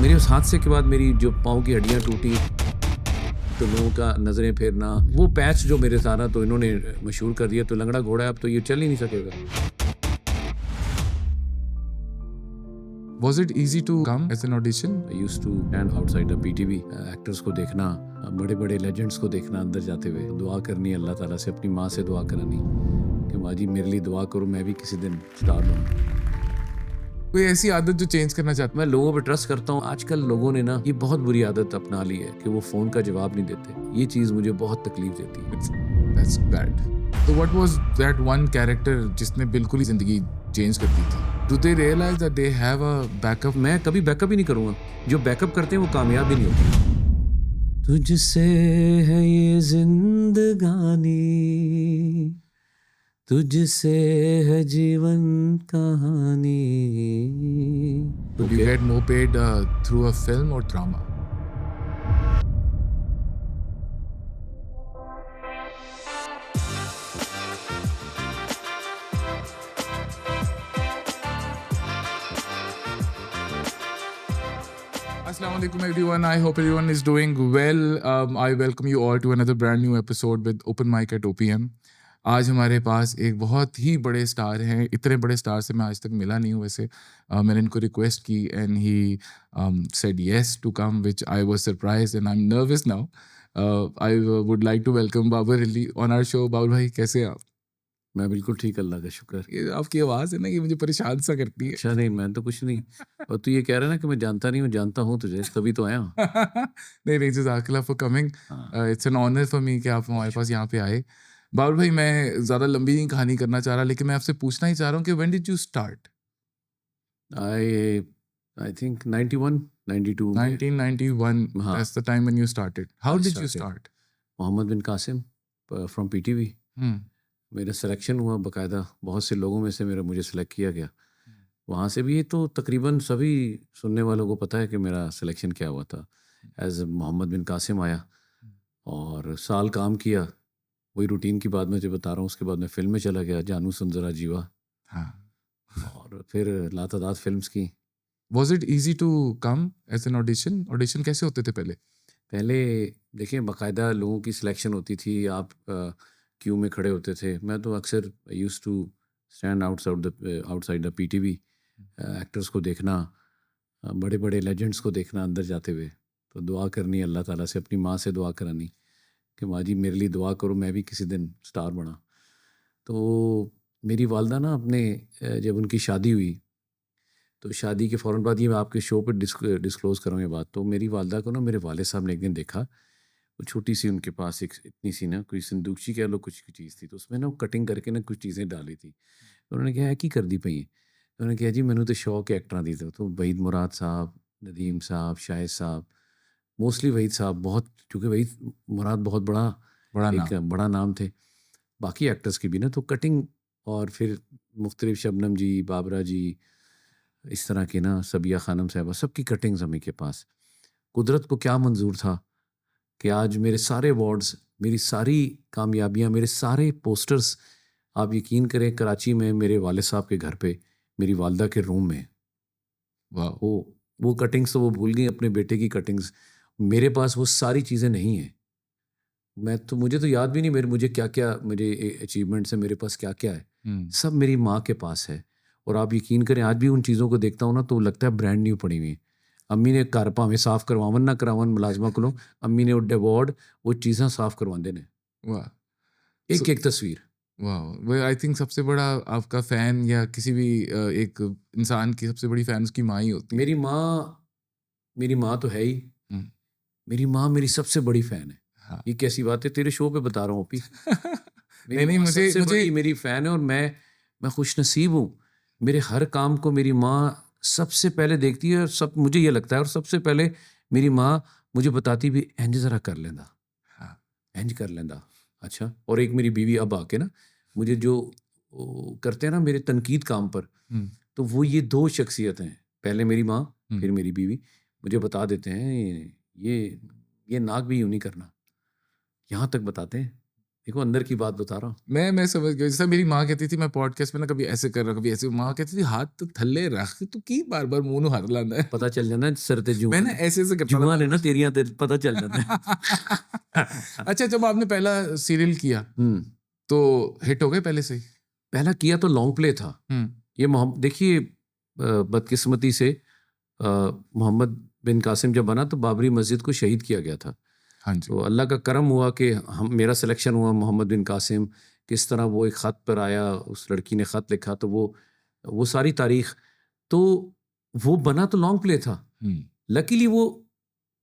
मेरे उस हादसे के बाद मेरी जो पाँव की हड्डियाँ टूटी, तो लोगों का नज़रें फेरना, वो पैच जो मेरे था ना, तो इन्होंने मशहूर कर दिया, तो लंगड़ा घोड़ा है, अब तो ये चल ही नहीं सकेगा। Was it easy to come as an audition? I used to stand outside the PTV, actors को देखना, बड़े बड़े लेजेंड्स को देखना अंदर जाते हुए, दुआ करनी अल्लाह ताला से, अपनी माँ से दुआ करानी कि माँ जी मेरे लिए दुआ करो, मैं भी किसी दिन स्टार बनूं। कोई ऐसी आदत जो चेंज करना चाहते मैं लोगों पे ट्रस्ट करता हूँ। आजकल लोगों ने ना ये बहुत बुरी आदत अपना ली है कि वो फ़ोन का जवाब नहीं देते। ये चीज़ मुझे बहुत तकलीफ देती है। That's bad. So what was that one character जिसने बिल्कुल ही जिंदगी चेंज कर दी थी? Do they realize that they have a backup? मैं कभी बैकअप ही नहीं करूँगा। जो बैकअप करते हैं वो कामयाब ही नहीं होते। तुझसे है ये जिंदगानी, तुझसे है जीवन कहानी। Would you get more paid through a film or drama? Assalamu alaikum everyone. I hope everyone is doing well. I welcome you all to another brand new episode with Open Mic at OPM. आज हमारे पास एक बहुत ही बड़े star हैं. इतने बड़े star से मैं आज तक मिला नहीं हूँ वैसे. मैंने इनको रिक्वेस्ट की and he said yes to come, which I was surprised and I'm nervous now. I would like to welcome Babur Ali on our show. बाबुल भाई कैसे हैं आप? मैं बिल्कुल ठीक, अल्लाह का शुक्र। ये आपकी आवाज़ है ना, ये मुझे परेशान सा करती है. अच्छा नहीं, मैं तो कुछ नहीं। और तू ये कह रहा है ना कि मैं जानता नहीं हूँ, जानता हूँ तुझे, तभी तो आया हूँ। नहीं जज़ाकल्लाह फॉर कमिंग. हाँ। It's an honour for me कि आप हमारे पास यहाँ पे आए. बाबुल भाई मैं ज़्यादा लंबी नहीं कहानी करना चाह रहा, लेकिन मैं आपसे पूछना ही चाह रहा हूँ कि when did you start? I think 91, 92 में 1991. हाँ। That's the time when you started. How I did you started. start? Muhammad bin Qasim from PTV। Hmm. मेरा सिलेक्शन हुआ बाकायदा, बहुत से लोगों में से मुझे सेलेक्ट किया गया। वहाँ से भी तो तकरीबन सभी सुनने वालों को पता है कि मेरा सिलेक्शन क्या हुआ था। एज मोहम्मद बिन कासिम आया और साल काम किया, वही रूटीन की बात मैं जो बता रहा हूँ। उसके बाद मैं फिल्म में चला गया, जानू सुन जरा जीवा, हाँ. और फिर लातादाद फिल्म्स की। Was it easy to come as an audition? Audition कैसे होते थे पहले? पहले देखिए बाकायदा लोगों की सिलेक्शन होती थी, आप क्यू में खड़े होते थे। मैं तो अक्सर use to stand outside the PTV, actors को देखना, बड़े बड़े लेजेंड्स को देखना अंदर जाते हुए, तो दुआ करनी अल्लाह ताला से, अपनी माँ से दुआ करानी कि माँ जी मेरे लिए दुआ करो, मैं भी किसी दिन स्टार बना। तो मेरी वालदा ना अपने जब उनकी शादी हुई, तो शादी के फ़ौरन बाद, ये मैं आपके शो पर डिस्क्लोज़ कर रहा हूँ ये बात, तो मेरी वालदा को ना मेरे वालिद साहब ने एक दिन देखा। वो छोटी सी उनके पास एक इतनी सी ना कोई संदूकची कह लो, कुछ की चीज़ थी, तो उसमें ना वो कटिंग करके ना कुछ चीज़ें डाली थी। तो उन्होंने कहा की कर दी पई है? तो उन्होंने कहा जी मैंने तो शौक है एक्टरां दी। तो वहीद मुराद साहब, नदीम साहब, शाहिद साहब, मोस्टली वहीद साहब, बहुत, क्योंकि वहीद मुराद बहुत बड़ा एक बड़ा नाम थे। बाकी एक्टर्स की भी ना तो कटिंग, और फिर मुख्तलिफ शबनम जी, बाबरा जी, इस तरह के ना सबिया खानम साहबा, सबकी कटिंग्स हमें के पास। कुदरत को क्या मंजूर था कि आज मेरे सारे अवार्ड्स, मेरी सारी कामयाबियाँ, मेरे सारे पोस्टर्स, आप यकीन करें कराची में मेरे वालिद साहब के घर पे मेरी वालदा के रूम में। वाह. वो कटिंग्स तो वो भूल गई, अपने बेटे की कटिंग्स। मेरे पास वो सारी चीज़ें नहीं हैं। मुझे तो याद भी नहीं मुझे क्या क्या मेरे अचीवमेंट्स हैं, मेरे पास क्या क्या है। सब मेरी माँ के पास है। और आप यकीन करें आज भी उन चीज़ों को देखता हूँ ना तो लगता है ब्रांड न्यू पड़ी हुई। अम्मी ने घर भावें साफ करवावन ना करावन मुलाजमा को, अम्मी ने उड्डे अवार्ड वो चीज़ां साफ करवाते हैं। वाह. एक एक तस्वीर। वाह. आई थिंक सबसे बड़ा आपका फैन या किसी भी एक इंसान की सबसे बड़ी फैन उसकी माँ ही होती है. मेरी माँ तो है ही। मेरी माँ मेरी सबसे बड़ी फैन है। हाँ. ये कैसी बात है, तेरे शो पे बता रहा हूँ ओपी। नहीं मुझे मेरी फैन है, और मैं खुशनसीब हूँ। मेरे हर काम को मेरी माँ सबसे पहले देखती है, और सब मुझे ये लगता है, और सबसे पहले मेरी माँ मुझे बताती भी इंज जरा कर लेंदा, हाँ. इंज कर लेंदा। अच्छा, और एक मेरी बीवी अब आके ना मुझे जो करते हैं ना मेरे तनकीद काम पर, तो वो ये दो शख्सियत हैं, पहले मेरी माँ फिर मेरी बीवी, मुझे बता देते हैं ये नाक भी यूँ नहीं करना, यहाँ तक बताते हैं। देखो अंदर की बात बता रहा हूँ। मैं समझ गया। जैसा मेरी माँ कहती थी, मैं पॉडकास्ट में ना कभी ऐसे कर रहा, कभी ऐसे, माँ कहती थी हाथ तो थल्ले रख, तू की बार-बार मुँह ਨੂੰ ਹੱਥ ਲਾਉਂਦਾ है। पता चल जाता है सर ते जुआ मैं ना ऐसे-ऐसे करता था जुआ ने ना बार-बार। तेरियां ते पता चल जाता है। अच्छा, जब आपने पहला सीरियल किया तो हिट हो गए पहले से ही? पहला किया तो लॉन्ग प्ले था। हुँ, ये देखिए बदकिस्मती से मोहम्मद बिन कासिम जब बना तो बाबरी मस्जिद को शहीद किया गया था। हाँ जी। तो अल्लाह का करम हुआ कि मेरा सिलेक्शन हुआ मोहम्मद बिन कासिम। किस तरह वो एक ख़त पर आया, उस लड़की ने ख़त लिखा, तो वो सारी तारीख, तो वो बना तो लॉन्ग प्ले था। हुँ, लकीली वो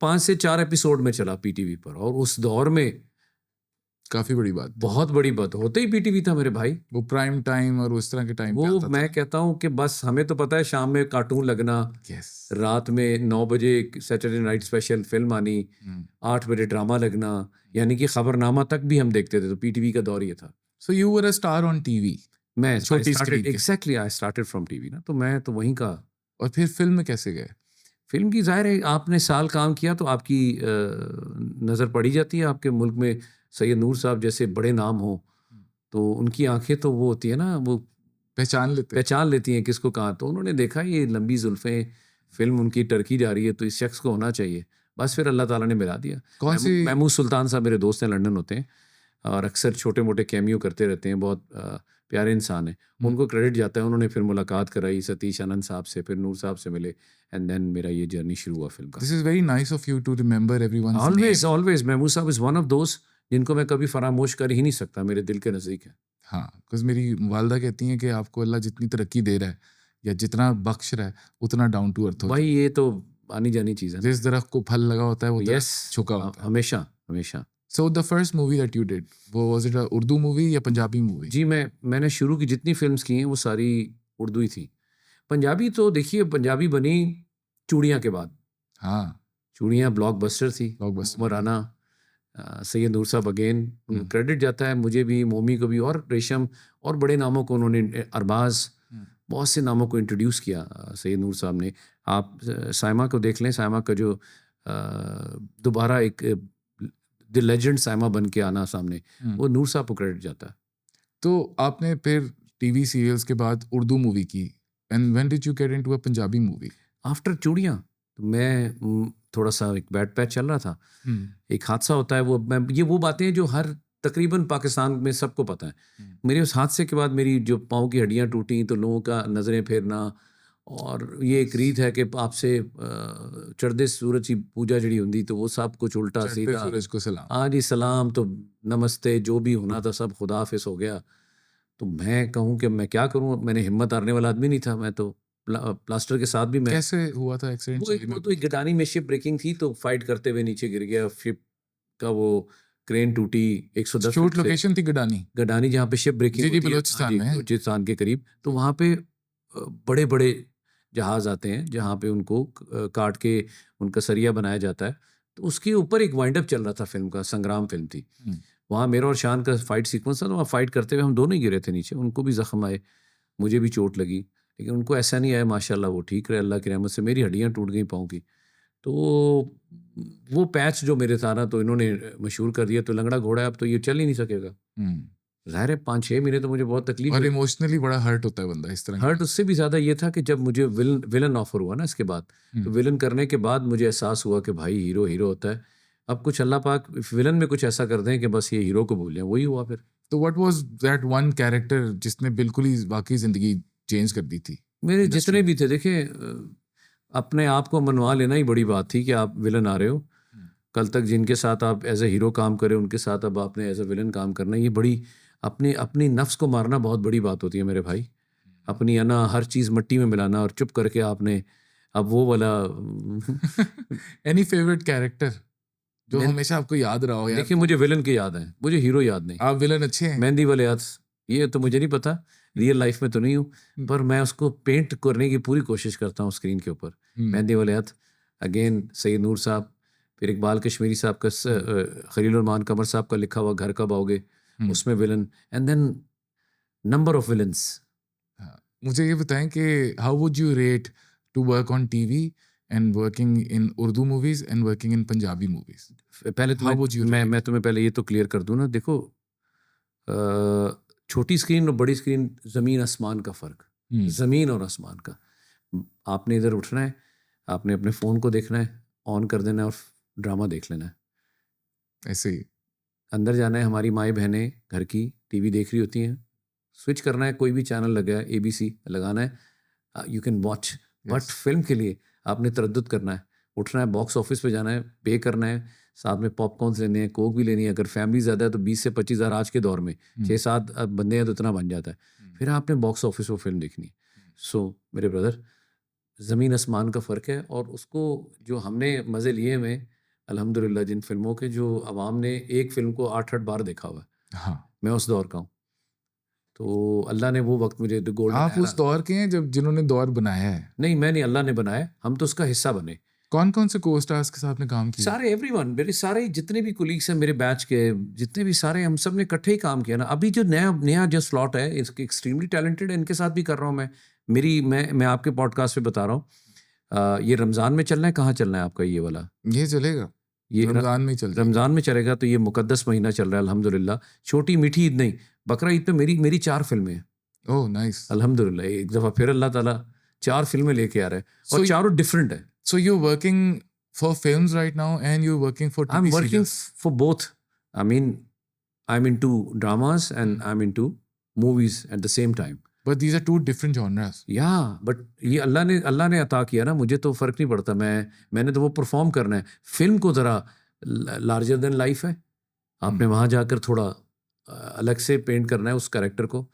5 से 4 एपिसोड में चला पीटीवी पर, और उस दौर में काफ़ी बड़ी बात थी। बहुत बड़ी बात होते ही पीटीवी था मेरे भाई। वो प्राइम टाइम और उस तरह के टाइम पे वो आता मैं था। कहता हूँ कि बस हमें तो पता है शाम में कार्टून लगना, यस। रात में 9 बजे सैटरडे नाइट स्पेशल फिल्म आनी, हुँ। 8 बजे ड्रामा लगना, यानी कि खबरनामा तक भी हम देखते थे। तो पीटीवी का दौर ये था। So you were a star on TV. मैं छोटी स्क्रीन के। Exactly I started from TV ना, तो मैं तो वहीं का। और फिर फ़िल्म में कैसे गए? फिल्म की जाहिर है आपने साल काम किया तो आपकी नज़र पड़ी जाती है। आपके मुल्क में सैयद नूर साहब जैसे बड़े नाम हो तो उनकी आंखें तो वो होती है ना, वो पहचान लेती हैं किसको कहाँ। तो उन्होंने देखा ये लंबी जुल्फ़ें, फिल्म उनकी टर्की जा रही है तो इस शख्स को होना चाहिए। बस फिर अल्लाह ताला ने मिला दिया। कौन सी? महमूद सुल्तान साहब मेरे दोस्त हैं, लंदन होते हैं और अक्सर छोटे मोटे कैमियो करते रहते हैं। बहुत प्यारे इंसान हैं, उनको क्रेडिट जाता है। उन्होंने फिर मुलाकात कराई सतीश आनंद साहब से, फिर नूर साहब से मिले, एंड देन मेरा ये जर्नी शुरू हुआ फिल्म का। This is very nice of you to remember everyone's name. Always Mahmood sahab is one of दोस्त जिनको मैं कभी फरामोश कर ही नहीं सकता, मेरे दिल के नज़दीक है। हाँ, बिकॉज़ मेरी वालिदा कहती हैं कि आपको अल्लाह जितनी तरक्की दे रहा है या जितना बख्श रहा है, उतना डाउन टू अर्थ हो भाई जाओ। ये तो आनी जानी चीज़ है ना। जिस दरख्त को फल लगा होता है वो यस, दरख्त झुका होता है। हमेशा हमेशा। So the first movie that you did, वो was it a Urdu movie या पंजाबी मूवी? जी, मैंने शुरू की जितनी फ़िल्म्स की हैं वो सारी उर्दू ही थी। पंजाबी तो देखिए पंजाबी बनी चूड़ियाँ के बाद। हाँ, चूड़ियाँ ब्लॉकबस्टर थी। ब्लॉकबस्टर। उमर राना, सैयद नूर साहब अगेन, क्रेडिट जाता है मुझे भी, मोमी को भी, और रेशम और बड़े नामों को उन्होंने, अरबाज़, बहुत से नामों को इंट्रोड्यूस किया सैयद नूर साहब ने। आप सायमा को देख लें, सायमा का जो दोबारा एक द लेजेंड सायमा बन के आना सामने, वो नूर साहब को क्रेडिट जाता है। तो आपने फिर टीवी सीरियल्स के बाद उर्दू मूवी की, and when did you get into a Punjabi movie? After चूड़ियाँ तो मैं थोड़ा सा एक बैड पैच चल रहा था, एक हादसा होता है। ये वो बातें हैं जो हर तकरीबन पाकिस्तान में सबको पता है। मेरे उस हादसे के बाद मेरी जो पाँव की हड्डियाँ टूटी तो लोगों का नज़रें फेरना, और ये एक रीत है कि आपसे चढ़दे सूरज की पूजा जड़ी होंदी तो वो सब कुछ उल्टा चढ़ते सीधा, सूरज को सलाम। हाँ जी सलाम, तो नमस्ते, जो भी होना था सब खुदा हाफिज हो गया। तो मैं कहूँ कि मैं क्या करूँ, मैंने हिम्मत हारने वाला आदमी नहीं था। मैं तो प्लास्टर के साथ भी मैं, कैसे हुआ था एक्सीडेंट? वो तो एक गडानी में शिप ब्रेकिंग थी तो फाइट करते हुए नीचे गिर गया। शिप का वो क्रेन टूटी 110 शूट फीट से। लोकेशन थी गडानी? गडानी जहाँ पे शिप ब्रेकिंग जी, जी, होती है, हाँ बलूचिस्तान जी, में है। बलूचिस्तान के करीब। तो वहाँ पे बड़े बड़े जहाज़ आते हैं जहाँ पे उनको काट के उनका सरिया बनाया जाता है। तो उसके ऊपर एक वाइंड अप चल रहा था फिल्म का, संग्राम फिल्म थी। वहाँ मेरा और शान का फाइट सीक्वेंस था, तो वहाँ फाइट करते हुए हम दोनों ही गिरे थे नीचे। उनको भी जख्म आए, मुझे भी चोट लगी, लेकिन उनको ऐसा नहीं आया माशाल्लाह, वो ठीक रहे अल्लाह की रहमत से। मेरी हड्डियाँ टूट गई पाँव की। तो वो पैच जो मेरे था ना, तो इन्होंने मशहूर कर दिया, तो लंगड़ा घोड़ा है अब तो ये चल ही नहीं सकेगा। ज़ाहिर है 5-6 महीने तो मुझे बहुत तकलीफ और हुई। इमोशनली बड़ा हर्ट होता है बंदा इस तरह की हर्ट बात। उससे भी ज़्यादा ये था कि जब मुझे विलन ऑफर हुआ ना इसके बाद, तो विलन करने के बाद मुझे एहसास हुआ कि भाई हीरो हीरो होता है। अब कुछ अल्लाह पाक विलन में कुछ ऐसा कर दें कि बस ये हीरो को भूल जाएं, वही हुआ फिर। तो what was that one character जिसने बिल्कुल ही वाकई जिंदगी चेंज कर दी थी? मेरे Industry. जितने भी थे, देखिए अपने आप को मनवा लेना ही बड़ी बात थी कि आप विलन आ रहे हो। कल तक जिनके साथ आप एज ए हीरो काम करे उनके साथ अब आपने एज ए विलन काम करना, ये बड़ी अपनी अपनी नफ्स को मारना बहुत बड़ी बात होती है मेरे भाई। अपनी अना हर चीज़ मट्टी में मिलाना और चुप करके आपने अब वो वाला एनी फेवरेट कैरेक्टर जो मैं- हमेशा आपको याद रहा हो? यार देखिए मुझे विलन के याद है, मुझे हीरो याद नहीं। आप विलन अच्छे हैं। मेहंदी वाले हाथ, ये तो मुझे नहीं पता, रियल लाइफ में तो नहीं हूँ, पर मैं उसको पेंट करने की पूरी कोशिश करता हूँ स्क्रीन के ऊपर। मेहंदी वाले हाथ, अगेन सैयद नूर साहब, फिर इकबाल कश्मीरी साहब का, खलील रहमान कमर साहब का लिखा हुआ घर कब आओगे, उसमें villain, and then number of villains. मुझे ये बताएं कि how would you rate to work on TV and working in Urdu movies and working in Punjabi movies? पहले तो How would you मैं rate? मैं तुम्हें पहले ये तो क्लियर कर दूं ना, देखो छोटी स्क्रीन और बड़ी स्क्रीन, ज़मीन आसमान का फ़र्क, ज़मीन और आसमान का। आपने इधर उठना है, आपने अपने फ़ोन को देखना है, ऑन कर देना है और ड्रामा देख लेना है। ऐसे ही अंदर जाना है, हमारी माएँ बहनें घर की टीवी देख रही होती हैं, स्विच करना है, कोई भी चैनल लगा है, ABC लगाना है, you can watch. But film के लिए आपने तरद्दुद करना है, उठना है, बॉक्स ऑफिस पे जाना है, पे करना है, साथ में पॉपकॉर्न्स लेने हैं, कोक भी लेनी है। अगर फैमिली ज़्यादा है तो 20 से 25 हज़ार आज के दौर में, 6-7 बंदे हैं तो इतना बन जाता है। फिर आपने बॉक्स ऑफिस पर फिल्म देखनी है। सो मेरे ब्रदर, ज़मीन आसमान का फ़र्क है। और उसको जो हमने मज़े लिए हुए हैं अल्हम्दुलिल्लाह, जिन फिल्मों के जो अवाम ने एक फ़िल्म को 8-8 बार देखा हुआ है, हाँ, मैं उस दौर का हूँ। तो अल्लाह ने वो वक्त मुझे द गोल्डन आप उस दौर के हैं जब जिन्होंने दौर बनाया है। नहीं, मैं नहीं, अल्लाह ने बनाया, हम तो उसका हिस्सा बने। कौन कौन से को स्टार्स के साथ आपने काम किया? सारे एवरीवन, मेरे सारे जितने भी कोलीग्स हैं मेरे बैच के, जितने भी सारे, हम सब ने इकट्ठे ही काम किया ना। अभी जो नया जो स्लॉट है, इसके एक्सट्रीमली टैलेंटेड है, इनके साथ भी कर रहा हूँ मैं आपके पॉडकास्ट पे बता रहा हूँ। ये रमज़ान में चलना है, कहाँ चलना है आपका ये वाला? ये चलेगा, ये रमजान में ही चल जाएगा। रमज़ान में चलेगा, तो ये मुकद्दस महीना चल रहा है अल्हम्दुलिल्लाह। छोटी मीठी ईद नहीं, बकरा ईद पे मेरी 4 फिल्में हैं ओह नाइस। अल्हम्दुलिल्लाह। एक दफ़ा फिर अल्लाह ताला 4 फिल्में लेके आ रहा है So और चारों डिफरेंट है। So you're working for films right now and you're working for I'm TV working serials. for both. I mean, I'm into dramas and I'm into movies at the same time. But these are two different genres. Yeah, but ये अल्लाह ने अता किया ना, मुझे तो फ़र्क नहीं पड़ता। मैंने तो वो परफॉर्म करना है। फिल्म को ज़रा लार्जर देन लाइफ है, आपने वहाँ जाकर थोड़ा अलग से पेंट करना है उस कैरेक्टर को।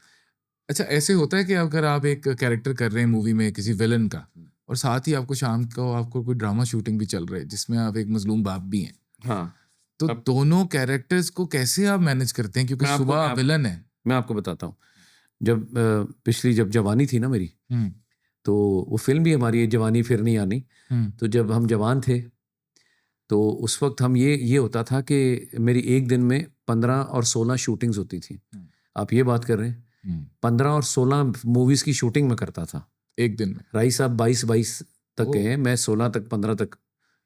अच्छा, ऐसे होता है कि अगर आप एक कैरेक्टर कर रहे हैं मूवी में किसी विलन का, और साथ ही आपको शाम को आपको कोई ड्रामा शूटिंग भी चल रहा है जिसमें आप एक मजलूम बाप भी हैं, हाँ, तो दोनों कैरेक्टर्स को कैसे आप मैनेज करते हैं? क्योंकि सुबह आप विलन है। मैं आपको बताता हूँ। जब जवानी थी ना मेरी, तो वो फिल्म भी हमारी जवानी फिर नहीं आनी। तो जब हम जवान थे तो उस वक्त हम ये होता था कि मेरी एक दिन में 15 और 16 शूटिंग्स होती थी। आप ये बात कर रहे हैं, 15 और 16 मूवीज़ की शूटिंग में करता था एक दिन में। राई साहब 22 तक गए हैं, मैं 16 तक 15 तक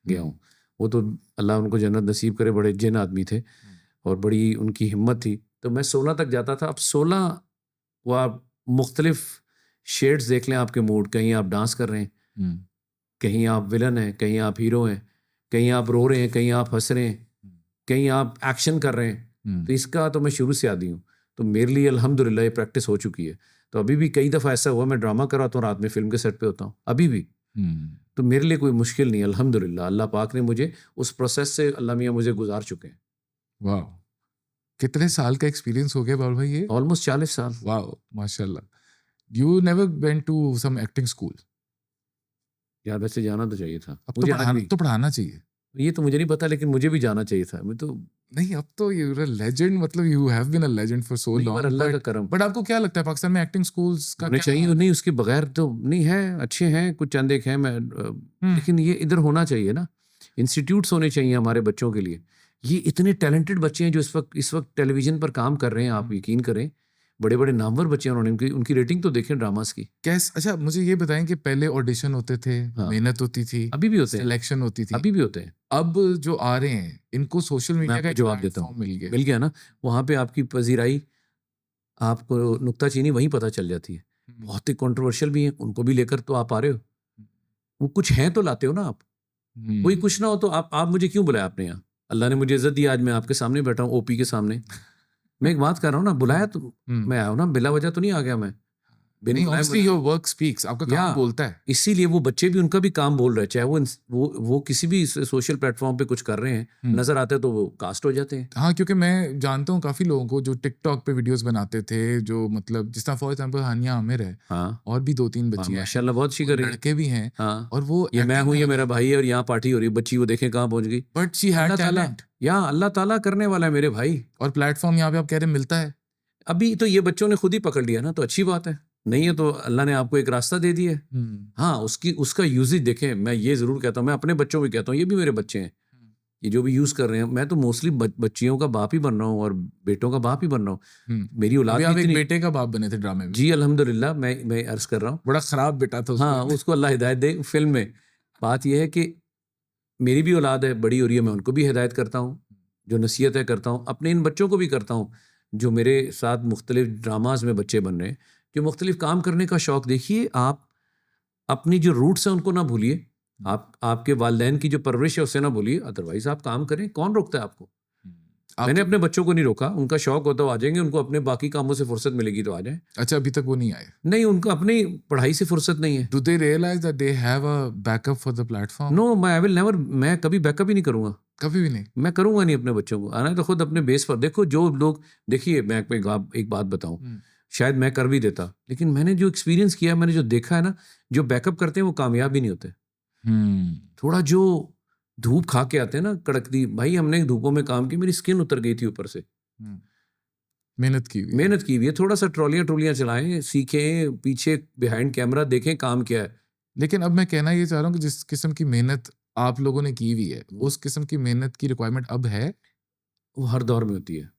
गया हूँ। वो तो अल्लाह उनको जन्नत नसीब करे, बड़े जिन आदमी थे और बड़ी उनकी हिम्मत थी। तो मैं 16 तक जाता था। अब 16 वो आप मुख्तलिफ शेड्स देख लें आपके मूड, कहीं आप डांस कर रहे हैं, कहीं आप विलन हैं, कहीं आप हीरो हैं, कहीं आप रो रहे हैं, कहीं आप हंस रहे हैं, कहीं आप एक्शन कर रहे हैं। तो इसका तो मैं शुरू से आदी हूँ, तो मेरे लिए अल्हम्दुलिल्लाह ये प्रैक्टिस हो चुकी है। तो अभी भी कई दफ़ा ऐसा हुआ मैं ड्रामा कराता हूँ, रात में फिल्म के सेट पे होता हूँ अभी भी। तो मेरे लिए कोई मुश्किल नहीं है अल्हम्दुलिल्लाह। अल्लाह पाक ने मुझे उस प्रोसेस से, अल्लाह मियाँ मुझे गुजार चुके हैं। वाह, कितने साल का एक्सपीरियंस हो गया बाल भाई ये? ऑलमोस्ट 40 साल। वाह, माशाल्लाह। You never went to some acting school? यार वैसे जाना तो चाहिए था अब तो मुझे, पढ़ाना चाहिए। ये तो मुझे नहीं पता, लेकिन मुझे भी जाना चाहिए था। मैं तो नहीं, अब तो you're a legend, मतलब you have been a legend for so long. अल्लाह का करम। बट आपको क्या लगता है पाकिस्तान में एक्टिंग स्कूल्स का होने चाहिए? नहीं, उसके बगैर तो नहीं है। अच्छे हैं कुछ चंद एक हैं, लेकिन ये इधर होना चाहिए ना। इंस्टीट्यूट्स होने चाहिए हमारे बच्चों के लिए। ये इतने टैलेंटेड बच्चे हैं जो इस वक्त टेलीविजन पर काम कर रहे हैं, आप यकीन करें। बड़े बड़े नामवर बच्चे हैं, उन्होंने उनकी रेटिंग तो देखें ड्रामास की। कैसे? अच्छा, मुझे ये बताएं कि पहले ऑडिशन होते थे, मेहनत होती थी, अभी भी होते हैं, सिलेक्शन होती थी, अभी भी होते हैं। अब जो आ रहे हैं इनको सोशल मीडिया का जवाब देता हूँ, मिल गया ना। वहाँ पे आपकी पजीराई, आपको नुक्ताचीनी वहीं पता चल जाती है। बहुत ही कंट्रोवर्शियल भी हैं, उनको भी लेकर तो आप आ रहे हो। वो कुछ हैं तो लाते हो ना आप। कोई कुछ ना हो तो आप मुझे क्यों बुलाया आपने यहाँ? अल्लाह ने मुझे इज्जत दी, आज मैं आपके सामने बैठा हूँ, ओपी के सामने। मैं एक बात कर रहा हूँ ना, बुलाया तो मैं आया हूँ ना, बिला वजह तो नहीं आ गया मैं। Obviously your work speaks, आपका काम बोलता है। इसीलिए वो बच्चे भी, उनका भी काम बोल रहे हैं, चाहे वो किसी भी सोशल प्लेटफॉर्म पे कुछ कर रहे हैं, नजर आते हैं तो वो कास्ट हो जाते हैं। हाँ, क्योंकि मैं जानता हूँ काफी लोगों को जो टिकटॉक पे वीडियोस बनाते थे, जो मतलब जिस तरह फॉर एग्जांपल हानिया आमिर है, हाँ, और भी 2-3 बच्ची हैं माशाल्लाह बहुत अच्छी कर रही हैं, लड़के भी हैं। हाँ, और वो ये मैं हूँ, ये मेरा भाई है, और यहाँ पार्टी हो रही है, बच्ची वो देखें कहाँ पहुंच गई। But she had talent. यहाँ अल्लाह ताला करने वाला है मेरे भाई। और प्लेटफॉर्म यहाँ पे आप कह रहे मिलता है। अभी तो ये बच्चों ने खुद ही पकड़ लिया ना, तो अच्छी बात है। नहीं है तो अल्लाह ने आपको एक रास्ता दे दिया है। हाँ, उसका यूजेज देखें। मैं ये जरूर कहता हूँ, मैं अपने बच्चों को कहता हूँ, ये भी मेरे बच्चे हैं, ये जो भी यूज कर रहे हैं। मैं तो मोस्टली बच्चियों का बाप ही बन रहा हूँ और बेटों का बाप ही बन रहा हूँ। मेरी औलाद आप एक बेटे का बाप बने थे ड्रामे में। जी अल्हम्दुलिल्लाह, मैं अर्ज कर रहा हूँ। बड़ा खराब बेटा था। हाँ, उसको अल्लाह हिदायत दे। फिल्म में बात यह है कि मेरी भी औलाद है, बड़ी हो रही है, मैं उनको भी हिदायत करता हूँ, जो नसीहत है करता हूँ, अपने इन बच्चों को भी करता हूँ जो मेरे साथ मुख्तलिफ ड्रामाज में बच्चे बन रहे हैं, जो मुख्तलिफ काम करने का शौक़, देखिए आप अपनी जो रूट्स हैं उनको ना भूलिए, आप आपके वालिदैन की जो परवरिश है उससे ना भूलिए, अदरवाइज़ आप काम करें, कौन रोकता है आपको? मैंने अपने बच्चों को नहीं रोका, उनका शौक़ होता है वो आ जाएंगे, उनको अपने बाकी कामों से फुर्सत मिलेगी तो आ जाएं। अच्छा, अभी तक वो नहीं आए? नहीं, उनको अपनी पढ़ाई से फुर्सत नहीं है। Do they realise that they have a backup for the platform? No, I will never, मैं कभी बैकअप ही नहीं करूँगा, कभी भी नहीं। मैं करूँगा नहीं अपने बच्चों को। आना तो खुद अपने बेस पर देखो। जो लोग, देखिए मैं एक बात बताऊँ, शायद मैं कर भी देता, लेकिन मैंने जो एक्सपीरियंस किया, मैंने जो देखा है ना, जो बैकअप करते हैं वो कामयाब भी नहीं होते। थोड़ा जो धूप खा के आते हैं ना कड़कती, भाई हमने धूपों में काम किया, मेरी स्किन उतर गई थी ऊपर से। मेहनत की हुई है, थोड़ा सा ट्रॉलियाँ चलाएं, सीखें, पीछे बिहाइंड कैमरा देखें काम क्या है। लेकिन अब मैं कहना ये चाह रहा हूँ कि जिस किस्म की मेहनत आप लोगों ने की हुई है, उस किस्म की मेहनत की रिक्वायरमेंट अब है? वो हर दौर में होती है।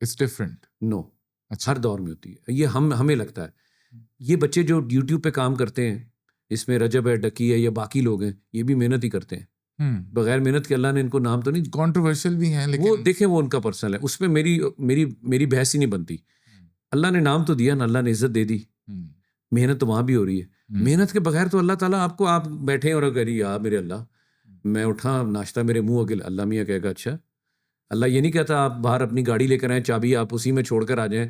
It's different? नो, अच्छा, हर दौर में होती है। ये हमें लगता है, ये बच्चे जो यूट्यूब पे काम करते हैं, इसमें रजब है, डकी है या बाकी लोग हैं, ये भी मेहनत ही करते हैं। बगैर मेहनत के अल्लाह ने इनको नाम तो नहीं। कंट्रोवर्शियल भी हैं, लेकिन वो देखें, वो उनका पर्सनल है, उसमें मेरी बहस ही नहीं बनती। अल्लाह ने नाम तो दिया ना, अल्लाह ने इज्जत दे दी, मेहनत तो वहाँ भी हो रही है। मेहनत के बगैर तो अल्लाह ताला आपको, आप बैठे और करिए, यार मेरे अल्लाह, मैं उठा, नाश्ता मेरे मुंह अकेले, अल्लाह मियाँ कहेगा अच्छा। अल्लाह ये नहीं कहता आप बाहर अपनी गाड़ी लेकर आए, चाबी आप उसी में छोड़कर आ जाएं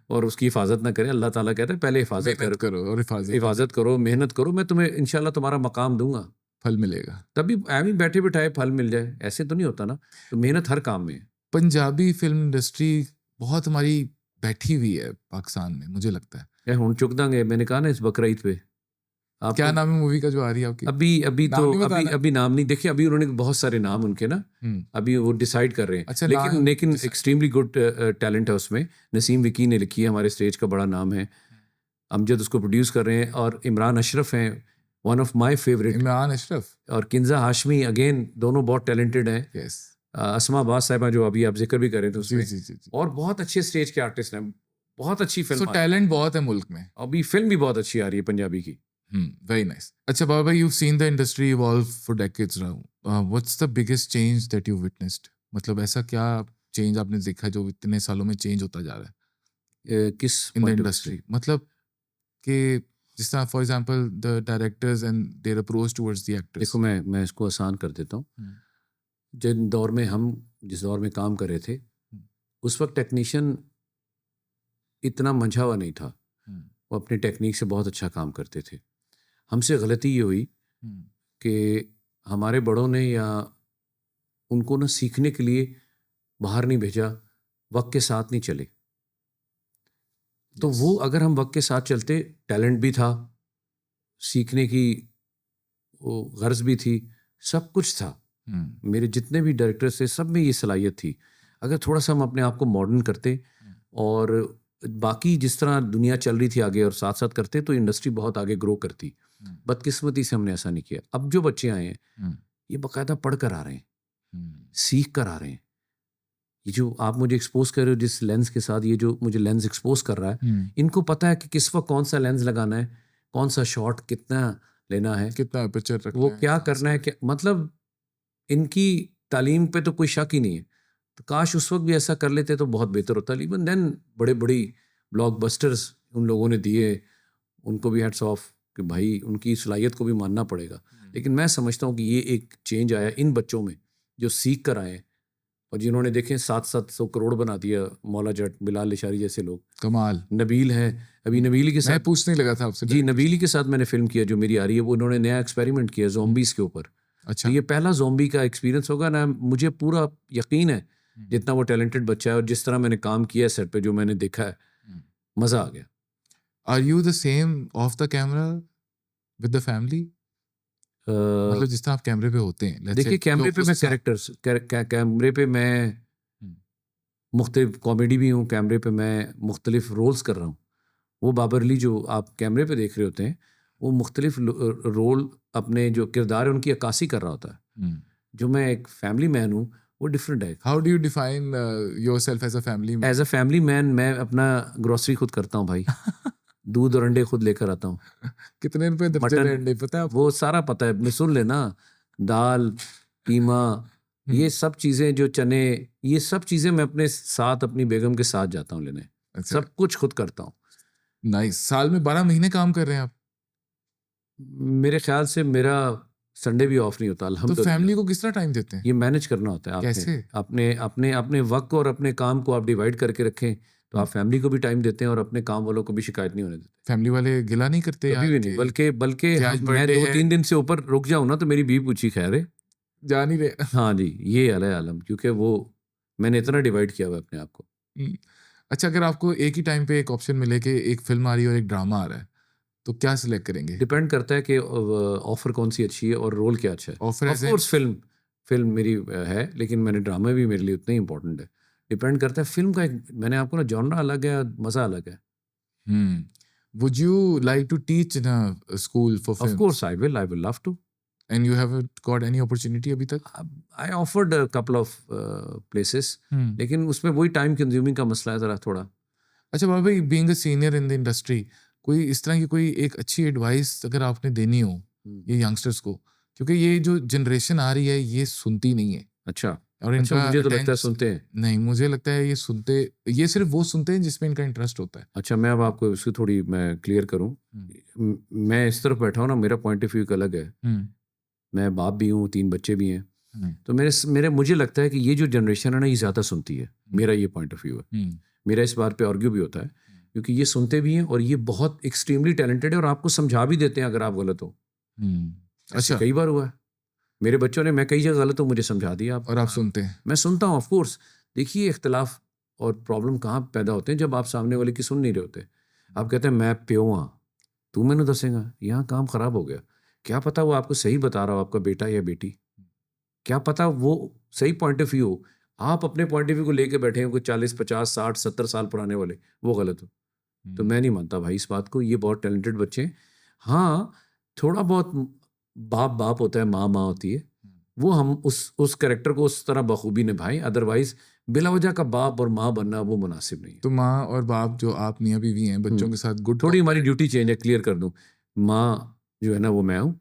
और उसकी हिफाजत ना करें। अल्लाह ताला कहता है पहले हिफाजत करो और हिफाजत करो, मेहनत करो, मैं तुम्हें इंशाल्लाह तुम्हारा मकाम दूंगा, फल मिलेगा। तभी ऐवी बैठे बिठाए फल मिल जाए, ऐसे तो नहीं होता ना। तो मेहनत हर काम में है। पंजाबी फिल्म इंडस्ट्री बहुत हमारी बैठी हुई है पाकिस्तान में, मुझे लगता है। यार हुण चुक देंगे, मैंने कहा ना इस बकरीद पे। आप क्या नाम है मूवी का जो आ रही है आपकी? अभी नाम तो नहीं बताना? अभी नाम नहीं, देखिए अभी उन्होंने बहुत सारे नाम उनके ना, अभी वो डिसाइड कर रहे हैं। अच्छा, लेकिन एक्सट्रीमली गुड टैलेंट है उसमें। नसीम विकी ने लिखी है, हमारे स्टेज का बड़ा नाम है। अमजद उसको प्रोड्यूस कर रहे हैं, और इमरान अशरफ हैं, one of my favourite. Imran Ashraf और किंजा हाशमी, अगेन दोनों बहुत टैलेंटेड हैं। यस। असमा अब्बास साहिबा जो अभी आप जिक्र भी कर रहे थे उसमें, जी। और बहुत अच्छे स्टेज के आर्टिस्ट हैं, बहुत अच्छी फिल्म। सो टैलेंट बहुत है मुल्क में। अभी फिल्म भी बहुत अच्छी आ रही है पंजाबी की। Very nice. अच्छा बाबा भाई, you've seen the industry evolve for decades now. What's the biggest change that you've witnessed? मतलब ऐसा क्या चेंज आपने देखा जो इतने सालों में चेंज होता जा रहा है? किस इन द इंडस्ट्री? मतलब कि जिस तरह for example the directors and there approach towards the actors. देखो, मैं इसको आसान कर देता हूँ। जिस दौर में काम कर रहे थे, उस वक्त टेक्नीशियन इतना मंझा हुआ नहीं था, वो अपनी टेक्निक से बहुत अच्छा काम करते थे। हमसे गलती ये हुई कि हमारे बड़ों ने या उनको ना सीखने के लिए बाहर नहीं भेजा, वक्त के साथ नहीं चले। तो वो अगर हम वक्त के साथ चलते, टैलेंट भी था, सीखने की वो गर्ज भी थी, सब कुछ था। मेरे जितने भी डायरेक्टर्स थे, सब में ये सलाहियत थी। अगर थोड़ा सा हम अपने आप को मॉडर्न करते और बाकी जिस तरह दुनिया चल रही थी आगे और साथ साथ करते, तो इंडस्ट्री बहुत आगे ग्रो करती। बदकिस्मती से हमने ऐसा नहीं किया। अब जो बच्चे आए हैं, ये बाकायदा पढ़ कर आ रहे हैं, सीख कर आ रहे हैं। ये जो आप मुझे एक्सपोज कर रहे हो जिस लेंस के साथ, ये जो मुझे लेंस एक्सपोज कर रहा है, इनको पता है कि किस वक्त कौन सा लेंस लगाना है, कौन सा शॉट कितना लेना है, कितना अपर्चर रखना वो है, क्या करना है, क्या मतलब इनकी तालीम पे तो कोई शक ही नहीं है। तो काश उस वक्त भी ऐसा कर लेते तो बहुत बेहतर होता। लेकिन देन बड़ी ब्लॉकबस्टर्स उन लोगों ने दिए, उनको भी हैट्स ऑफ कि भाई उनकी सलाहियत को भी मानना पड़ेगा। लेकिन मैं समझता हूँ कि ये एक चेंज आया इन बच्चों में जो सीख कर आए और जिन्होंने देखें 700 करोड़ बना दिया। मौला जट, बिलाल लिशारी जैसे लोग, कमाल। नबील है, अभी नबीली के साथ मैं पूछने लगा था आपसे जी, नबीली के साथ मैंने फिल्म किया जो मेरी आ रही है। वो उन्होंने नया एक्सपेरिमेंट किया ज़ॉम्बीज़ के ऊपर। अच्छा, तो ये पहला ज़ॉम्बी का एक्सपीरियंस होगा ना। मुझे पूरा यकीन है जितना वो टैलेंटेड बच्चा है और जिस तरह मैंने काम किया है सेट पे, जो मैंने देखा है, मज़ा आ गया। Are you the same of the camera with the family? मतलब जिस तरह आप कैमरे पे होते हैं, देखिए कैमरे पे मैं कैमरे पे मैं मुख्तलिफ कॉमेडी भी हूँ, कैमरे पे मैं मुख्तलिफ रोल्स कर रहा हूँ। वो बाबर अली जो आप कैमरे पे देख रहे होते हैं, वो मुख्तलिफ रोल अपने जो किरदार है उनकी अक्कासी कर रहा होता है। जो मैं एक फैमिली मैन हूँ, वो डिफरेंट है। How do you define yourself as a family man? As a family man मैं अपना ग्रोसरी खुद करता हूँ भाई। दूध और अंडे खुद लेकर आता हूँ। कितने रुपए दर्जन अंडे पता है आपको? वो सारा पता है, मैं सुन लेना। दाल, कीमा, ये सब चीज़ें जो चने, ये सब चीज़ें मैं अपने साथ अपनी बेगम के साथ जाता हूँ लेने, अच्छा, सब कुछ खुद करता हूँ। नाइस। साल में 12 महीने काम कर रहे हैं आप, मेरे ख्याल से मेरा संडे भी ऑफ नहीं होता, तो अल्हम्दुलिल्लाह। फैमिली को किस तरह टाइम देते हैं? ये मैनेज करना होता है आपने, कैसे? अपने अपने अपने वक्त और अपने काम को आप डिवाइड करके रखें, तो आप फैमिली को भी टाइम देते हैं और अपने काम वालों को भी शिकायत नहीं होने देते। फैमिली वाले गिला नहीं करते कभी यार भी नहीं, कि बल्कि बल्कि कि आज मैं बर्थडे है, 2-3 दिन से ऊपर रुक जाऊँ ना तो मेरी बीवी पूछी खैर है। जा नहीं रहे? हाँ जी, ये अलग आलम, क्योंकि वो मैंने इतना डिवाइड किया हुआ है अपने आप को। हम्म। अच्छा, अगर आपको एक ही टाइम पे एक ऑप्शन मिले कि एक फिल्म आ रही है और एक ड्रामा आ रहा है, तो क्या सिलेक्ट करेंगे? डिपेंड करता है कि ऑफर कौन सी अच्छी है और रोल क्या अच्छा है। Offer of age in course film मेरी है, लेकिन मैंने ड्रामा भी मेरे लिए उतना ही इंपॉर्टेंट है। डिपेंड करता है फिल्म का, एक मैंने आपको ना जॉनरा अलग है, मज़ा अलग है। Would you like to teach in a school for of film, course I will love to. And you haven't got any opportunity अभी तक? I offered a couple of places, लेकिन उसमें वही टाइम कंज्यूमिंग का मसला है ज़रा थोड़ा। अच्छा बाबा भाई, being a senior in the industry, कोई इस तरह की कोई एक अच्छी एडवाइस अगर आपने देनी हो ये यंगस्टर्स को, क्योंकि ये जो जनरेशन आ रही है ये सुनती नहीं है, अच्छा और अच्छा, इनका मुझे तो लगता है attention- सुनते हैं। नहीं, मुझे लगता है ये सिर्फ वो सुनते हैं जिसमें इनका इंटरेस्ट होता है। अच्छा, मैं अब आपको इसको थोड़ी मैं क्लियर करूं। मैं इस तरफ बैठा हूँ ना, मेरा पॉइंट ऑफ व्यू एक अलग है। मैं बाप भी हूँ, 3 बच्चे भी हैं, तो मेरे मुझे लगता है कि ये जो जनरेशन है ना, ये ज़्यादा सुनती है। मेरा ये पॉइंट ऑफ व्यू है। मेरा इस बात पे आर्ग्यू भी होता है, क्योंकि ये सुनते भी हैं और ये बहुत एक्सट्रीमली टैलेंटेड है और आपको समझा भी देते हैं अगर आप गलत हो। ऐसे अच्छा, कई बार हुआ है मेरे बच्चों ने, मैं कई जगह गलत हूँ, मुझे समझा दिया। और आप सुनते हैं? मैं सुनता हूँ, ऑफ कोर्स। देखिए, इख्तलाफ और प्रॉब्लम कहाँ पैदा होते हैं, जब आप सामने वाले की सुन नहीं रहे होते। आप कहते हैं मैं प्यो हाँ, तू मैंने दसेगा, यहाँ काम खराब हो गया। क्या पता वो आपको सही बता रहा हो, आपका बेटा या बेटी, क्या पता वो सही पॉइंट ऑफ व्यू हो। आप अपने पॉइंट ऑफ व्यू को लेके बैठे हैं, कोई 40 50 60 70 साल पुराने वाले, वो गलत हो। तो मैं नहीं मानता भाई इस बात को। ये बहुत टैलेंटेड बच्चे हैं। हाँ, थोड़ा बहुत बाप बाप होता है, माँ माँ होती है, वो हम उस कैरेक्टर को उस तरह बखूबी निभाएं, अदरवाइज बिला वजह का बाप और माँ बनना वो मुनासिब नहीं है। तो माँ और बाप जो आप मियाँ बीवी हैं, बच्चों के साथ गुड थोड़ी हमारी ड्यूटी चेंज है, क्लियर कर दूं। माँ जो है ना वो मैं हूँ,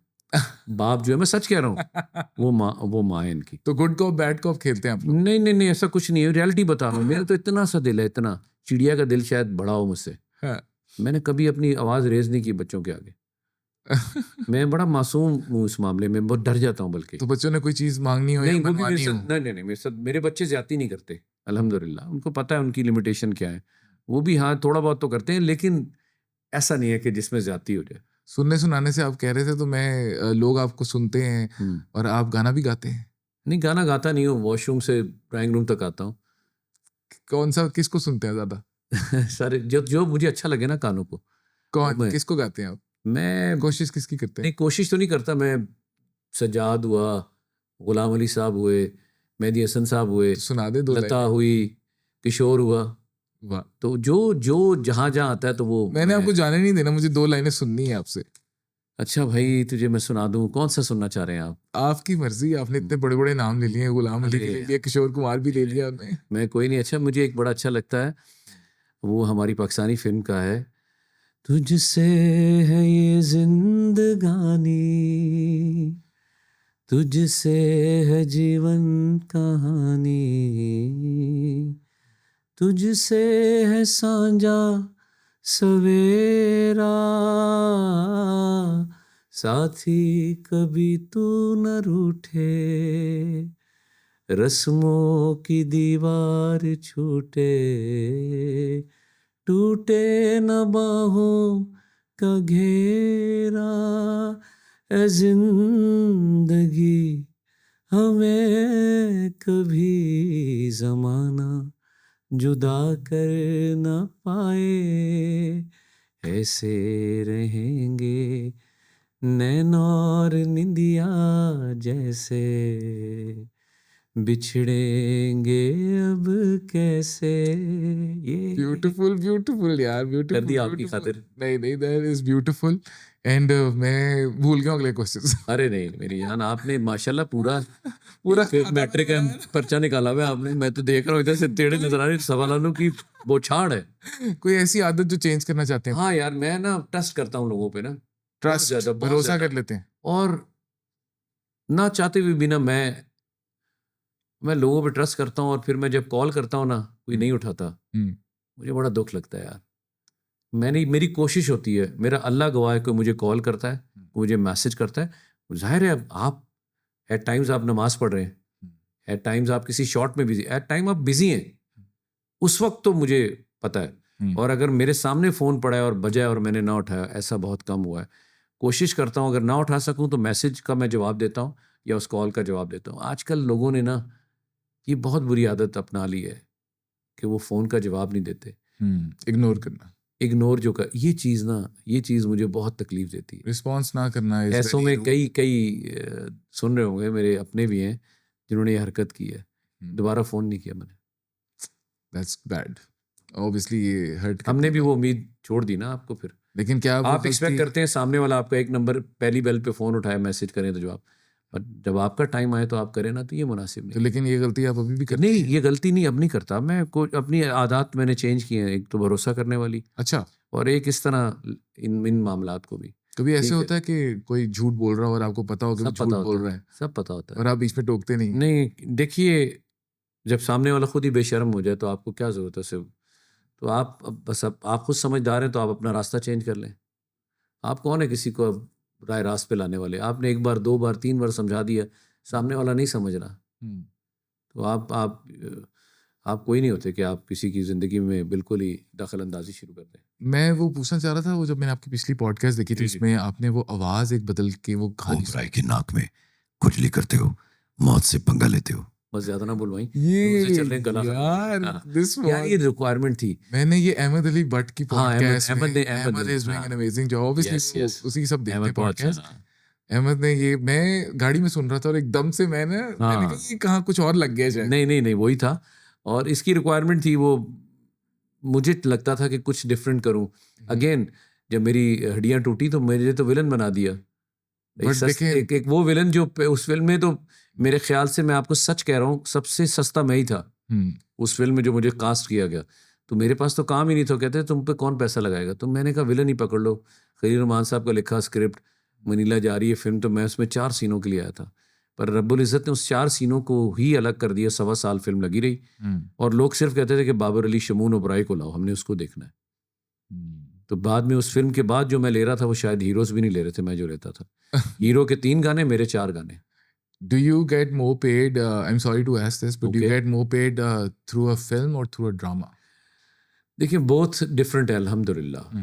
बाप जो है, मैं सच कह रहा हूँ, वो माँ है इनकी। तो गुड कॉप बैड कॉप खेलते हैं आप लोग? नहीं नहीं नहीं, ऐसा कुछ नहीं है, रियलिटी बता रहा हूँ। मेरा तो इतना सा दिल है, इतना चिड़िया का दिल शायद बड़ा हो मुझसे। हाँ। मैंने कभी अपनी आवाज़ रेज नहीं की बच्चों के आगे। मैं बड़ा मासूम हूँ इस मामले में, बहुत डर जाता हूँ बल्कि। तो बच्चों ने कोई चीज मांगनी हो या नहीं, वो भी मेरे मनवानी हो? साथ नहीं नहीं नहीं, मेरे साथ मेरे बच्चे ज्यादती नहीं करते, अल्हम्दुलिल्लाह। उनको पता है उनकी लिमिटेशन क्या है। वो भी हाँ थोड़ा बहुत तो करते हैं, लेकिन ऐसा नहीं है कि जिसमें ज्यादती हो जाए। सुनने सुनाने से आप कह रहे थे, तो मैं लोग आपको सुनते हैं और आप गाना भी गाते हैं? नहीं, गाना गाता नहीं हूँ, वॉशरूम से ड्राइंग रूम तक आता हूँ। कौन सा, किसको सुनते हैं ज्यादा? सारे जो जो मुझे अच्छा लगे ना कानों को, कौन, मैं किसको गाते हैं आप? मैं कोशिश किसकी करते हैं? नहीं, कोशिश तो नहीं करता मैं। सज्जाद हुआ, गुलाम अली साहब हुए, मेहदी हसन साहब हुए, तो सुना दे 2 लता लाइन। हुई, किशोर हुआ। वाह, तो जो जो जहाँ जहाँ आता है तो वो मैंने मैं। आपको जाने नहीं देना, मुझे 2 लाइनें सुननी है आपसे। अच्छा भाई, तुझे मैं सुना दूं, कौन सा सुनना चाह रहे हैं आप? आपकी मर्जी, आपने इतने बड़े बड़े नाम ले लिए हैं, गुलाम अली भी ले लिया, किशोर कुमार भी ले लिया आपने। मैं कोई नहीं। अच्छा, मुझे एक बड़ा अच्छा लगता है, वो हमारी पाकिस्तानी फिल्म का है, तुझसे है ये जिंदगानी, तुझसे है जीवन कहानी, तुझसे है सांझा सवेरा, साथी कभी तू न रूठे, रस्मों की दीवार छूटे, टूटे न बाहों का घेरा, ए जिंदगी हमें कभी जमाना जुदा कर न पाए, ऐसे रहेंगे नैन और निंदिया जैसे, बिछड़ेंगे अब कैसे। ये ब्यूटीफुल ब्यूटीफुल यार, कर ब्यूटीफुल दिया आपकी ब्यूटीफुल। खातिर। नहीं नहीं, दैट इज ब्यूटीफुल। एंड मैं भूल गया अगले क्वेश्चन। अरे नहीं मेरी जान, आपने माशाल्लाह पूरा पूरा मैट्रिक का पर्चा निकाला हुआ है आपने। मैं तो देख रहा हूँ इधर से टेढ़े नजर आ रहे सवालों की बौछार है। कोई ऐसी आदत जो चेंज करना चाहते हैं? हाँ यार, मैं ना ट्रस्ट करता हूँ लोगों पे ना, बहुत ट्रस्ट, ज्यादा, बहुत भरोसा ज्यादा। कर लेते हैं? और ना चाहते हुए भी ना, मैं मैं लोगों पे ट्रस्ट करता हूँ और फिर मैं जब कॉल करता हूँ ना कोई नहीं उठाता, हम्म, मुझे बड़ा दुख लगता है यार। मेरी कोशिश होती है, मेरा अल्लाह गवाह है, कोई मुझे कॉल करता है, मुझे मैसेज करता है, जाहिर है आप एट टाइम्स आप नमाज पढ़ रहे हैं, एट टाइम्स आप किसी शॉट में बिजी, एट टाइम आप बिजी हैं, उस वक्त तो मुझे पता है। और अगर मेरे सामने फ़ोन पड़ा है और बजा है और मैंने ना उठाया, ऐसा बहुत कम हुआ है। कोशिश करता हूँ अगर ना उठा सकूँ तो मैसेज का मैं जवाब देता हूँ या उस कॉल का जवाब देता हूँ। आजकल लोगों ने ना ये बहुत बुरी आदत अपना ली है कि वो फ़ोन का जवाब नहीं देते, इग्नोर करना, इग्नोर जो कर, ये चीज़ मुझे बहुत तकलीफ देती है। रिस्पॉन्स ना करना is ऐसों very में rude. कई सुन रहे होंगे, मेरे अपने भी हैं जिन्होंने ये हरकत की है। दोबारा फ़ोन नहीं किया मैंने। That's bad. Obviously ये हर्ट हमने भी वो उम्मीद छोड़ दी ना आपको फिर। लेकिन क्या वो आप एक्सपेक्ट करते हैं सामने वाला आपका एक नंबर पहली बेल पे फ़ोन उठाए, मैसेज करें तो जवाब, बट जब आपका टाइम आए तो आप करें ना, तो ये मुनासिब नहीं। तो लेकिन ये गलती आप अभी भी करते नहीं, हैं? ये गलती नहीं, अब नहीं करता मैं। अपनी आदत मैंने चेंज की है, एक तो भरोसा करने वाली अच्छा, और एक इस तरह इन मामलात को भी। कभी ऐसे ठीक है, होता है कि कोई झूठ बोल रहा हो और आपको पता हो कि वो सब झूठ पता बोल होता रहा है, है सब पता होता है। और आप बीच में टोकते नहीं? नहीं, देखिए जब सामने वाला खुद ही बेशर्म हो जाए तो आपको क्या ज़रूरत है उससे। तो आप खुद समझदार हैं तो आप अपना रास्ता चेंज कर लें। आप कौन है किसी को अब राय रास्त पे लाने वाले? आपने एक बार, 2 बार, 3 बार समझा दिया, सामने वाला नहीं समझ रहा, हम्म, तो आप कोई नहीं होते कि आप किसी की ज़िंदगी में बिल्कुल ही दखल अंदाज़ी शुरू कर दें। मैं वो पूछना चाह रहा था, वो जब मैंने आपकी पिछली पॉडकास्ट देखी थी जी, जी। उसमें आपने वो आवाज एक बदल के वो कहानी कोबरा की नाक में खुजली करते हो, मौत से पंगा लेते हो। बस ज़्यादा ना बुलवाई, ये दूर से चल रहे हैं, गला खराब हो यार जाएगा। हाँ, दिस यार ये रिक्वायरमेंट थी। मैंने ये अहमद अली भट्ट की हाँ, पॉडकास्ट में अहमद अहमद ने, इज डूइंग हाँ, an amazing job, obviously yes, वो यस। उसी की सब देखते अहमद हैं बहुत अच्छा, पॉडकास्ट। हाँ। अहमद ने ये, मैं गाड़ी में सुन रहा था और एकदम से मैंने हाँ। कहा ये कहाँ कुछ और लग गया शायद। नहीं, वही था और इसकी रिक्वायरमेंट थी वो। मुझे लगता था कि कुछ डिफरेंट करूं। अगेन जब मेरी हड्डियां टूटी तो मुझे तो विलन बना दिया। बट देखें एक वो विलन जो उस फिल्म में, तो मेरे ख्याल से, मैं आपको सच कह रहा हूँ, सबसे सस्ता मैं ही था उस फिल्म में जो मुझे कास्ट किया गया। तो मेरे पास तो काम ही नहीं था। कहते तुम पे कौन पैसा लगाएगा, तो मैंने कहा विलन ही पकड़ लो। खलील रहमान साहब का लिखा स्क्रिप्ट, मनीला जा रही है फिल्म, तो मैं उसमें 4 सीनों के लिए आया था, पर रब्बुल इज़्ज़त ने उस 4 सीनों को ही अलग कर दिया। 1.25 साल फिल्म लगी रही और लोग सिर्फ कहते थे कि बाबर अली शमून ओबराय को लाओ, हमने उसको देखना है। तो बाद में उस फिल्म के बाद जो मैं ले रहा था वो शायद हीरोज भी नहीं ले रहे थे, मैं जो लेता था हीरो के 3 गाने, मेरे 4 गाने। Do you get more paid? I'm sorry to ask this, but do you Okay. get more paid through a film or through a drama? देखिए बोथ डिफरेंट है अल्हम्दुलिल्लाह।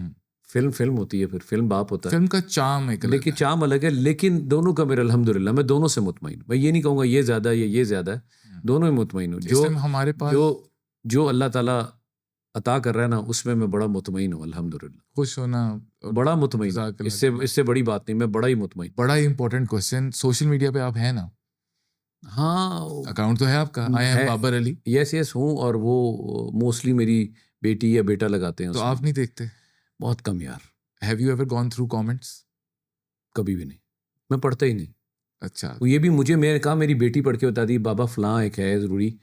फिल्म होती है, फिर फिल्म बाप होता है। फिल्म का चार्म एक अलग देखिए है। चाम अलग है, लेकिन दोनों का मेरा अल्हम्दुलिल्लाह, मैं दोनों से मुतमईन। मैं ये नहीं कहूँगा ये ज़्यादा है या ये ज़्यादा है, दोनों ही मुतमईन हूँ। इस टाइम हमारे पास जो अल्लाह ताला अता कर रहा है ना, उसमें मैं बड़ा मुतमईन हूँ अल्हम्दुलिल्लाह, खुश होना और बड़ा मुतमईन हूँ। जज़ाकल्लाह। इससे बड़ी बात नहीं, मैं बड़ा ही मुतमईन। बड़ा ही इंपॉर्टेंट क्वेश्चन, सोशल मीडिया पे आप हैं ना? हाँ, अकाउंट तो है आपका, आई एम है। बाबर अली, यस हूँ, और वो मोस्टली मेरी बेटी या बेटा लगाते हैं तो उसमें। आप नहीं देखते? बहुत कम यार, have you ever gone through comments? कभी भी नहीं, मैं पढ़ता ही नहीं। अच्छा। वो ये भी मैंने कहा मेरी बेटी पढ़ के बता दी, बाबा फलां एक है ज़रूरी,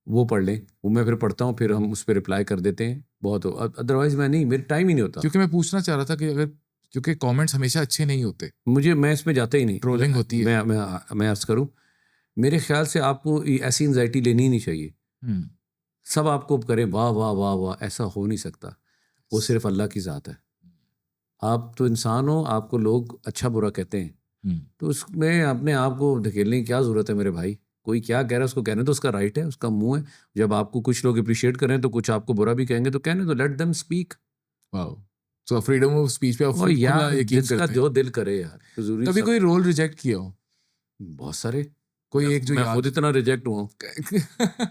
वो पढ़ लें। वो मैं फिर पढ़ता हूँ, फिर हम उस पर रिप्लाई कर देते हैं, बहुत हो। अदरवाइज मैं नहीं, मेरे टाइम ही नहीं होता। क्योंकि मैं पूछना चाह रहा था कि अगर, क्योंकि कमेंट्स हमेशा अच्छे नहीं होते, मैं इसमें जाता ही नहीं। ट्रोलिंग होती है। मैं अर्ज करूँ, मेरे ख्याल से आपको ऐसी एंजाइटी लेनी ही नहीं चाहिए। सब आपको करें वाह वाह वाह वाह, ऐसा हो नहीं सकता। वो सिर्फ अल्लाह की ज़ात है। आप तो इंसान हो, आपको लोग अच्छा बुरा कहते हैं, तो उसमें अपने आप को धकेलने की क्या ज़रूरत है मेरे भाई। कोई क्या कह रहा है उसको कहने तो, उसका राइट है, उसका मुंह है। जब आपको कुछ लोग अप्रिशिएट करें तो कुछ आपको बुरा भी कहेंगे, तो कहने तो, let them speak. Wow, so freedom of speech पे आप और यार खुला यकीन जिसका करते हैं। जो दिल करे यार, तो जरूरी कभी सब। कोई रोल रिजेक्ट किया हो? बहुत सारे, कोई एक जो मैं याद खुद इतना रिजेक्ट हुआ हूँ। नहीं,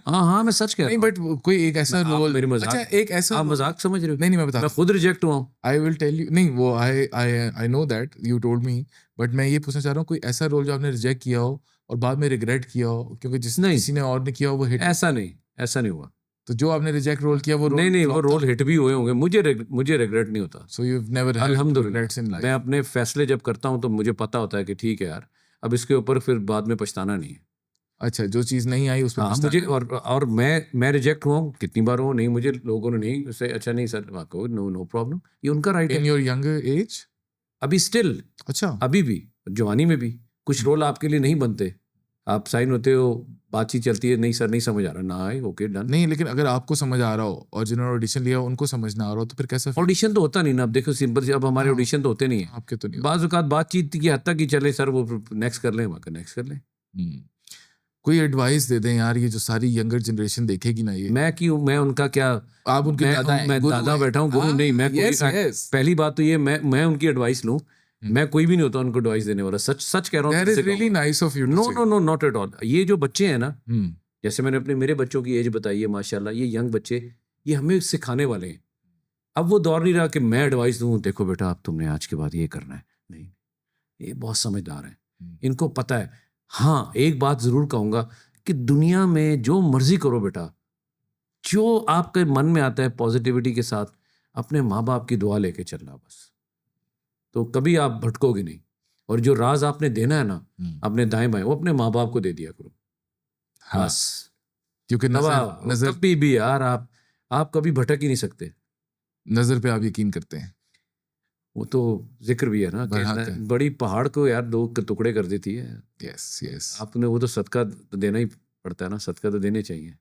हाँ मैं सच कह रहा हूँ। बट कोई एक ऐसा आप रोल, मेरी मजाक, अच्छा एक ऐसा आप मजाक समझ रहे हो? नहीं मैं बता, मैं खुद रिजेक्ट हुआ हूँ। आई विल टेल यू, नहीं वो I know that you told me, but मैं ये पूछना चाह रहा हूँ कोई ऐसा रोल जो आपने रिजेक्ट किया हो और बाद में रिग्रेट किया हो, क्योंकि नहीं। किसी ने और ने किया हो वो हिट, ऐसा नहीं हुआ। तो जो आपने रिजेक्ट रोल किया वो रोल नहीं वो रोल हिट भी हुए होंगे, मुझे रिग्रेट नहीं होता। So you have never had अल्हम्दुलिल्लाह, रिग्रेट्स इन मैं लाइफ? अपने फैसले जब करता हूँ तो मुझे पता होता है कि ठीक है यार, अब इसके ऊपर फिर बाद में पछताना नहीं है। अच्छा, जो चीज़ नहीं आई उस पर हाँ मुझे, और मैं रिजेक्ट हुआ हूँ कितनी बार हुआ नहीं, मुझे लोगों ने नहीं उसे, अच्छा नहीं सर आपको, नो प्रॉब्लम, ये उनका राइट इन है। Your younger age? अभी स्टिल, अच्छा, अभी भी जवानी में भी कुछ रोल आपके लिए नहीं बनते, आप साइन होते हो, बातचीत चलती है, नहीं सर नहीं समझ आ रहा, ना आए, ओके डन। नहीं, लेकिन अगर आपको समझ आ रहा हो और जिन्होंने ऑडिशन लिया उनको समझ ना आ रहा हो तो फिर कैसा feel? ऑडिशन तो होता नहीं ना, अब देखो सिंपल से, अब हमारे हाँ। ऑडिशन तो होते नहीं है, आपके तो नहीं बाज़ औक़ात बातचीत की हद तक ही चले सर वो नेक्स्ट कर लें, वहाँ नेक्स्ट कर लें। हम्म। कोई एडवाइस दे दें यार, ये जो सारी यंगर जनरेशन देखेगी ना, ये मैं उनका क्या, आप उनके दादा हैं, मैं गुरु दादा हैं। बैठा हूँ, गुरु हाँ, नहीं, मैं कोई yes, yes. पहली बात तो ये, मैं उनकी एडवाइस लूँ, मैं कोई भी नहीं होता उनको एडवाइस देने वाला, सच कह रहा हूँ। That is really nice of you to know say. No no not at all. ये जो बच्चे हैं ना, हम्म, जैसे मैंने मेरे बच्चों की एज बताई है माशाल्लाह, ये यंग बच्चे, ये हमें सिखाने वाले हैं। अब वो दौर नहीं रहा कि मैं एडवाइस दूँ, देखो बेटा अब तुमने आज के बाद ये करना है, नहीं, ये बहुत समझदार हैं, इनको पता है। हाँ, एक बात ज़रूर कहूँगा कि दुनिया में जो मर्जी करो बेटा, जो आपके मन में आता है पॉजिटिविटी के साथ, अपने माँ बाप की दुआ लेके चलना बस, तो कभी आप भटकोगे नहीं। और जो राज आपने देना है ना अपने दाएं बाएं, वो अपने माँ बाप को दे दिया करो हाँ, बस। क्योंकि नजर कभी भी यार आप कभी भटक ही नहीं सकते। नजर पे आप यकीन करते हैं। वो तो जिक्र भी है ना बढ़ाते कि हैं। बड़ी पहाड़ को यार दो टुकड़े कर देती है। Yes yes. आपने वो तो सदका तो देना ही पड़ता है ना, सदका तो देने चाहिए।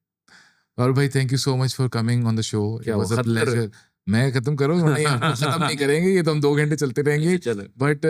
और भाई thank you so much for coming on the show, it क्या वाज वो अ खत्म कर रहे हो? प्लेजर। मैं खत्म करूँ नहीं, हम खत्म नहीं करेंगे, ये तो हम 2 घंटे चलते रहेंगे। चलो बट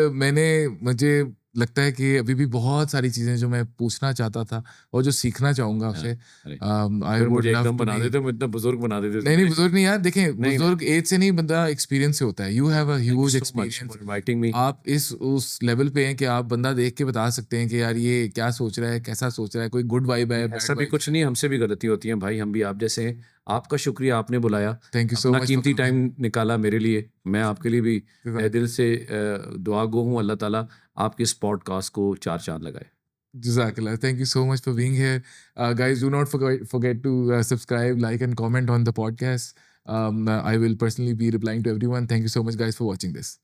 मुझे लगता है कि अभी भी बहुत सारी चीजें जो मैं पूछना चाहता था और जो सीखना चाहूंगा आपसे, अरे, आई फिर वुड मुझे लव एकदम टू बना देते, मैं इतना बुजुर्ग बना देते। नहीं बुजुर्ग नहीं यार, देखें नहीं। बुजुर्ग एज से नहीं, बंदा एक्सपीरियंस से होता है। You have a huge experience, inviting me. आप उस लेवल पे हैं कि आप बंदा देख के बता सकते हैं कि यार ये क्या सोच रहा है, कैसा सोच रहा है, कोई गुड वाइब है, ऐसा भी कुछ नहीं, हमसे भी गलती होती है भाई, हम भी आप जैसे हैं। आपका शुक्रिया, आपने बुलाया, थैंक यू सो अपना मच। कीमती टाइम निकाला मेरे लिए। मैं आपके लिए भी तहे दिल से दुआ गो हूँ, अल्लाह ताला आपके इस पॉडकास्ट को 4 चांद लगाए। Jazakallah. Thank you so much for being here. Guys, do not forget to subscribe, like, and comment on the podcast. I will personally be replying to everyone. Thank you so much, guys, for watching this.